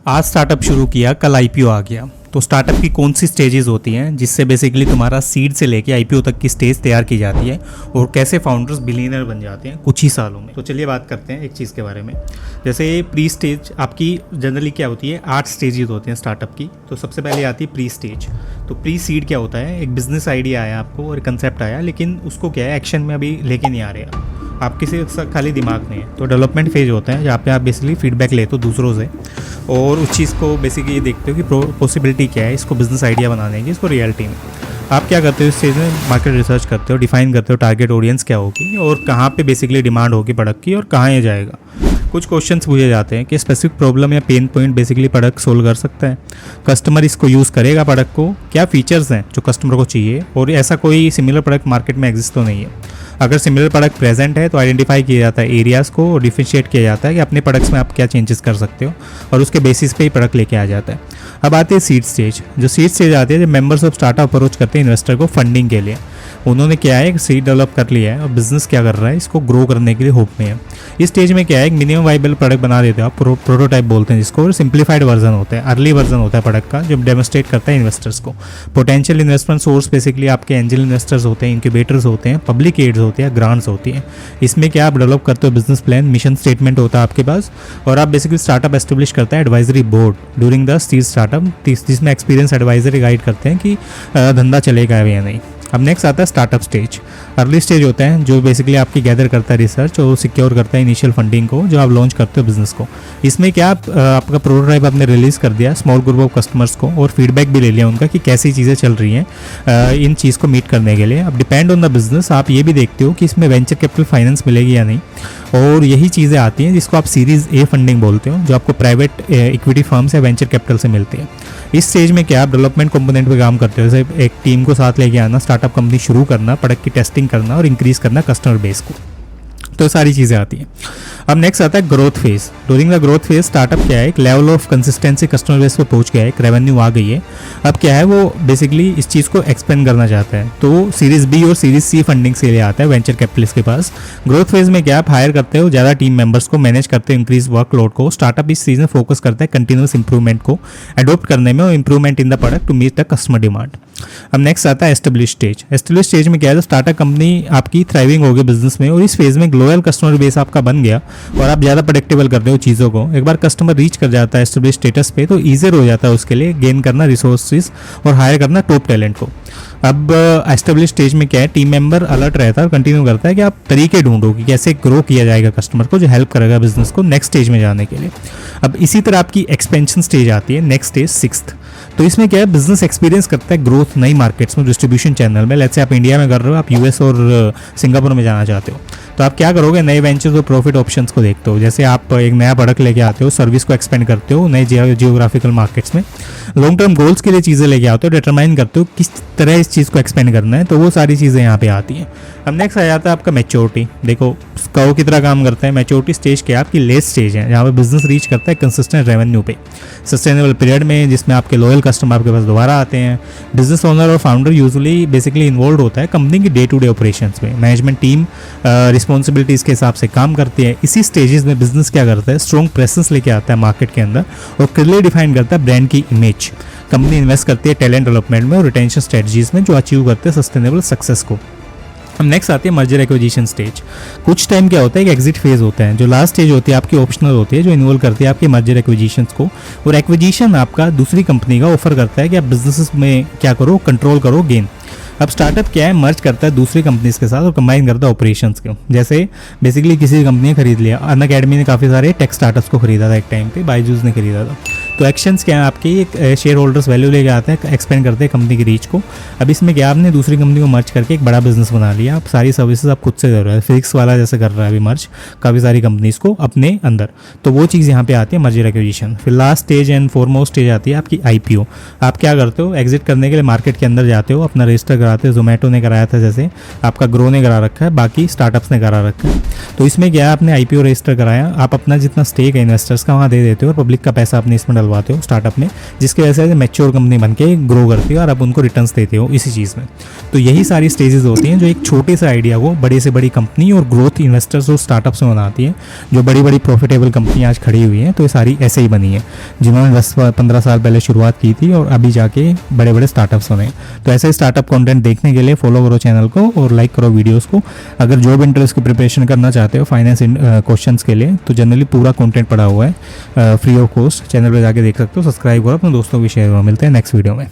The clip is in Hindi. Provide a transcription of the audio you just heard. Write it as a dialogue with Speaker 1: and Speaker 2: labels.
Speaker 1: आज स्टार्टअप शुरू किया, कल आईपीओ आ गया। तो स्टार्टअप की कौन सी स्टेजेस होती हैं जिससे बेसिकली तुम्हारा सीड से लेके आईपीओ तक की स्टेज तैयार की जाती है और कैसे फाउंडर्स बिलियनर बन जाते हैं कुछ ही सालों में। तो चलिए बात करते हैं एक चीज़ के बारे में। जैसे प्री स्टेज आपकी जनरली क्या होती है, 8 स्टेजेस होते हैं स्टार्टअप की। तो सबसे पहले आती है प्री स्टेज। तो प्री सीड क्या होता है, एक बिजनेस आइडिया आया आपको और कंसेप्ट आया, लेकिन उसको क्या है एक्शन में अभी लेके नहीं आ रहे आप किसी खाली दिमाग नहीं है। तो डेवलपमेंट फेज होता है जहाँ पे आप बेसिकली फीडबैक लेते हो दूसरों से और उस चीज़ को बेसिकली ये देखते हो कि पॉसिबिलिटी क्या है इसको बिजनेस आइडिया बनाने की, इसको रियलिटी में। आप क्या करते हो, इस स्टेज में मार्केट रिसर्च करते हो, डिफाइन करते हो टारगेट ऑडियंस क्या होगी और कहाँ पे बेसिकली डिमांड होगी प्रोडक्ट की और कहाँ ये जाएगा। कुछ क्वेश्चंस पूछे जाते हैं कि स्पेसिफिक प्रॉब्लम या pain point basically product solve कर सकता है, कस्टमर इसको यूज़ करेगा प्रोडक्ट को, क्या फीचर्स हैं जो कस्टमर को चाहिए और ऐसा कोई सिमिलर प्रोडक्ट मार्केट में एग्जिस्ट तो नहीं है। अगर सिमिलर प्रोडक्ट प्रेजेंट है तो आइडेंटिफाई किया जाता है एरियाज़ को और डिफरेंशिएट किया जाता है कि अपने प्रोडक्ट्स में आप क्या चेंजेस कर सकते हो और उसके बेसिस पे ही प्रोडक्ट लेके आ जाता है। अब आती है सीड स्टेज। जो सीड स्टेज आती है जब मेंबर्स ऑफ स्टार्टअप अप्रोच करते हैं इन्वेस्टर को फंडिंग के लिए। उन्होंने क्या है, एक सीड डेवलप कर लिया है और बिजनेस क्या कर रहा है, इसको ग्रो करने के लिए होप में है। इस स्टेज में क्या है, एक मिनिमम वाइबल प्रोडक्ट बना देते हो आप, प्रोटोटाइप बोलते हैं जिसको, और सिंप्लीफाइड वर्जन होता है, अर्ली वर्जन होता है प्रोडक्ट का, जो डेमोस्ट्रेट करता है इन्वेस्टर्स को। पोटेंशियल इन्वेस्टमेंट सोर्स बेसिकली आपके एंजल इन्वेस्टर्स होते हैं, इंक्यूबेटर्स होते हैं, पब्लिक एड्स होते हैं, ग्रांट्स होती हैं। इसमें क्या आप डेवलप करते हो बिजनेस प्लान, मिशन स्टेटमेंट होता है आपके पास और आप बेसिकली स्टार्टअप एस्टेब्लिश करता है advisory board during the seed startup, जिसमें एक्सपीरियंस एडवाइजरी गाइड करते हैं कि धंधा चलेगा या नहीं। अब नेक्स्ट आता है स्टार्टअप स्टेज। अर्ली स्टेज होता है जो बेसिकली आपकी गैदर करता है रिसर्च और सिक्योर करता है इनिशियल फंडिंग को जो आप लॉन्च करते हो बिजनेस को। इसमें क्या आपका प्रोटोटाइप आपने रिलीज़ कर दिया स्मॉल ग्रुप ऑफ कस्टमर्स को और फीडबैक भी ले लिया उनका कि कैसी चीज़ें चल रही हैं इन चीज़ को मीट करने के लिए। अब डिपेंड ऑन द बिजनेस आप ये भी देखते हो कि इसमें वेंचर कैपिटल फाइनेंस मिलेगी या नहीं, और यही चीज़ें आती हैं जिसको आप सीरीज़ ए फंडिंग बोलते हो, जो आपको प्राइवेट इक्विटी फर्म से वेंचर कैपिटल से मिलती है। इस स्टेज में क्या आप डेवलपमेंट कंपोनेंट पे काम करते हो, जैसे एक टीम को साथ लेके आना, स्टार्टअप कंपनी शुरू करना, प्रोडक्ट की टेस्टिंग करना और इंक्रीज करना कस्टमर बेस को। तो ये सारी चीज़ें आती हैं। अब नेक्स्ट आता है growth phase. During the growth phase startup क्या है, एक level of consistency customer base पे पहुंच गया है, एक रेवेन्यू आ गई है। अब क्या है, वो बेसिकली इस चीज़ को एक्सपेंड करना चाहता है, तो सीरीज बी और सीरीज सी फंडिंग से लिए आता है वेंचर कैपिटलिस्ट के पास। ग्रोथ फेज में क्या आप हायर करते हो ज़्यादा टीम मेंबर्स को, मैनेज करते हो इंक्रीज वर्कलोड को। स्टार्टअप इस चीज़ में फोकस करता है कंटिन्यूस इंप्रूवमेंट को अडोप्ट करने में और improvement in the product to meet the customer demand. अब नेक्स्ट आता है एस्टेब्लिश स्टेज। एस्टेब्लिश स्टेज में क्या है, स्टार्टअप कंपनी आपकी थ्राइविंग होगी बिजनेस में और इस फेज में ग्लोबल कस्टमर बेस आपका बन गया और आप ज़्यादा प्रेडिक्टेबल कर रहे हो चीज़ों को। एक बार कस्टमर रीच कर जाता है एस्टेब्लिश स्टेटस पे तो ईजियर हो जाता है उसके लिए गेन करना रिसोर्सेज और हायर करना टॉप टैलेंट को। अब एस्टेब्लिश स्टेज में क्या है, टीम मेंबर अलर्ट रहता है और कंटिन्यू करता है कि आप तरीके ढूंढो कि कैसे ग्रो किया जाएगा कस्टमर को, जो हेल्प करेगा बिजनेस को नेक्स्ट स्टेज में जाने के लिए। अब इसी तरह आपकी एक्सपेंशन स्टेज आती है, नेक्स्ट स्टेज सिक्स्थ। तो इसमें क्या है, बिजनेस एक्सपीरियंस करता है ग्रोथ नई मार्केट्स में, डिस्ट्रीब्यूशन चैनल में। लेट्स से आप इंडिया में कर रहे हो, आप यूएस और सिंगापुर में जाना चाहते हो, तो आप क्या करोगे, नए वेंचर्स और प्रॉफिट ऑप्शंस को देखते हो। जैसे आप एक नया प्रोडक्ट लेके आते हो, सर्विस को एक्सपेंड करते हो नए जियोग्राफिकल मार्केट्स में, लॉन्ग टर्म गोल्स के लिए चीज़ें लेके आते हो, डिटरमाइन करते हो किस तरह इस चीज़ को एक्सपेंड करना है, तो वो सारी चीज़ें यहाँ पे आती हैं। अब नेक्स्ट आ जाता है आपका मैच्योरिटी। देखो कहो की तरह काम करता है। मैच्योरिटी स्टेज क्या है, आपकी लेट स्टेज है जहाँ पे बिजनेस रीच करता है कंसिस्टेंट रेवेन्यू पे, सस्टेनेबल पीरियड में, जिसमें आपके लॉयल कस्टमर आपके पास दोबारा आते हैं। बिजनेस ओनर और फाउंडर यूजुअली बेसिकली इन्वॉल्व होता है कंपनी की डे टू डे ऑपरेशंस में। मैनेजमेंट टीम रिस्पॉन्सिबिलिटीज़ के हिसाब से काम करती है। इसी स्टेजेस में बिजनेस क्या करता है, स्ट्रॉन्ग प्रेजेंस लेके आता है मार्केट के अंदर और क्लियरली डिफाइन करता है ब्रांड की इमेज। कंपनी इन्वेस्ट करती है टैलेंट डेवलपमेंट में और रिटेंशन स्ट्रेटजीज में, जो अचीव करते हैं सस्टेनेबल सक्सेस को। अब नेक्स्ट आती है मर्जर एक्विजिशन स्टेज। कुछ टाइम क्या होता है, एक एग्जिट फेज होता है। जो लास्ट स्टेज होती है आपकी ऑप्शनल होती है, जो इन्वॉल्व करती है आपके मर्जर एक्विजिशंस को, और एक्विजिशन आपका दूसरी कंपनी का ऑफर करता है कि आप बिजनेस में क्या करो, कंट्रोल करो, गेन। अब स्टार्टअप क्या है, मर्ज करता है दूसरी कंपनीज के साथ और कंबाइन करता है ऑपरेशंस को। जैसे बेसिकली किसी कंपनी ने खरीद लिया, अनअकैडमी ने काफ़ी सारे टेक स्टार्टअप्स को खरीदा था एक टाइम पे, बायजूस ने खरीदा था। तो एक्शंस क्या है आपके, एक शेयर होल्डर्स वैल्यू लेके आते हैं, एक्सपेंड करते हैं कंपनी की रीच को। अब इसमें क्या, आपने दूसरी कंपनी को मर्ज करके एक बड़ा बिजनेस बना लिया। आप सारी सर्विसेज आप खुद से कर रहे हो, फिजिक्स वाला जैसे कर रहा है अभी मर्ज काफ़ी सारी कंपनीज को अपने अंदर। तो वो चीज़ यहाँ पे आती है मर्जर एक्विजिशन। फिर last stage and foremost stage आती है आपकी आईपीओ। आप क्या करते हो, एग्जिट करने के लिए मार्केट के अंदर जाते हो, अपना रजिस्टर कराते हो। जोमेटो ने कराया था, जैसे आपका ग्रो ने करा रखा है, बाकी स्टार्टअप्स ने करा रखा है। तो इसमें क्या है, आपने आईपीओ रजिस्टर कराया, आप अपना जितना स्टेक है इन्वेस्टर्स का वहाँ दे देते हो और पब्लिक का पैसा अपने इसमें डलवाते हो स्टार्टअप में, जिसकी वजह से मैच्योर कंपनी बन के ग्रो करती है और आप उनको रिटर्न्स देते हो इसी चीज़ में। तो यही सारी स्टेजेस होती हैं जो एक छोटे से आइडिया को बड़े से बड़ी कंपनी और ग्रोथ इन्वेस्टर्स और स्टार्टअप्स में बनाती है। जो बड़ी बड़ी प्रॉफिटेबल कंपनी आज खड़ी हुई हैं तो ये सारी ऐसे ही बनी है, जिन्होंने 10-15 साल पहले शुरुआत की थी और अभी जाके बड़े बड़े स्टार्टअप्स बने। तो ऐसे स्टार्टअप कंटेंट देखने के लिए फॉलो करो चैनल को और लाइक करो वीडियोस को। अगर जॉब इंटरेस्ट की प्रिपरेशन करना चाहते हो फाइनेंस क्वेश्चंस के लिए तो जनरली पूरा कंटेंट पड़ा हुआ है फ्री ऑफ कॉस्ट, चैनल पर जाके देख सकते हो। सब्सक्राइब करो, अपने दोस्तों को भी शेयर करो। मिलते हैं नेक्स्ट वीडियो में।